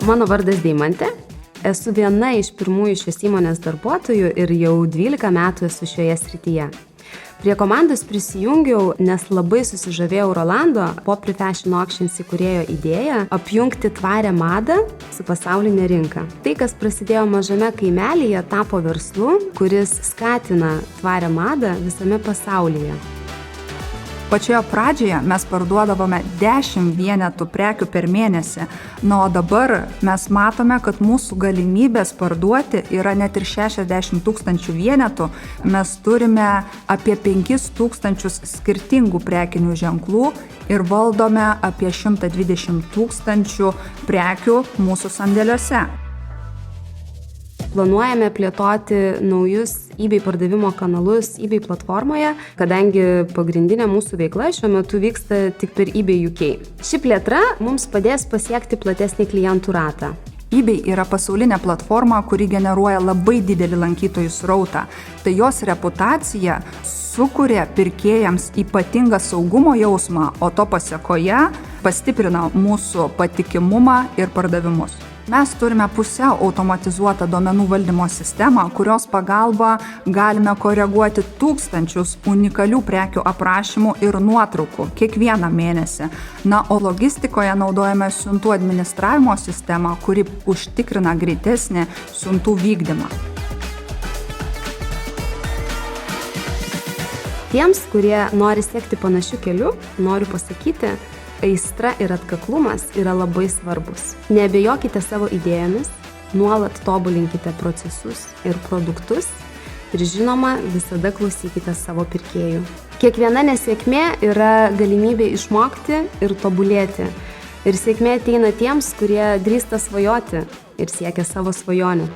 Mano vardas Deimantė. Esu viena iš pirmųjų šios įmonės darbuotojų ir jau 12 metų esu šioje srityje. Prie komandos prisijungiau, nes labai susižavėjau Rolando Popri Fashion Auctions įkūrėjo idėją apjungti tvarią madą su pasaulinė rinka. Tai, kas prasidėjo mažame kaimelyje, tapo verslu, kuris skatina tvarią madą visame pasaulyje. Pačioje pradžioje mes parduodavome 10 vienetų prekių per mėnesį, o dabar mes matome, kad mūsų galimybės parduoti yra net ir 60 000 vienetų. Mes turime apie 5 000 skirtingų prekinių ženklų ir valdome apie 120 000 prekių mūsų sandėliuose. Planuojame plėtoti naujus eBay pardavimo kanalus eBay platformoje, kadangi pagrindinė mūsų veikla šiuo metu vyksta tik per eBay UK. Ši plėtra mums padės pasiekti platesnį klientų ratą. eBay yra pasaulinė platforma, kuri generuoja labai didelį lankytojų srautą. Tai jos reputacija sukuria pirkėjams ypatingą saugumo jausmą, o to pasekoje pastiprina mūsų patikimumą ir pardavimus. Mes turime pusiau automatizuotą duomenų valdymo sistemą, kurios pagalba galime koreguoti tūkstančius unikalių prekių aprašymų ir nuotraukų kiekvieną mėnesį. O logistikoje naudojame siuntų administravimo sistemą, kuri užtikrina greitesnį siuntų vykdymą. Tiems, kurie nori sekti panašiu keliu, noriu pasakyti, aistra ir atkaklumas yra labai svarbus. Neabejokite savo idėjomis, nuolat tobulinkite procesus ir produktus ir žinoma, visada klausykite savo pirkėjų. Kiekviena nesėkmė yra galimybė išmokti ir tobulėti. Ir sėkmė ateina tiems, kurie drįsta svajoti ir siekia savo svajonių.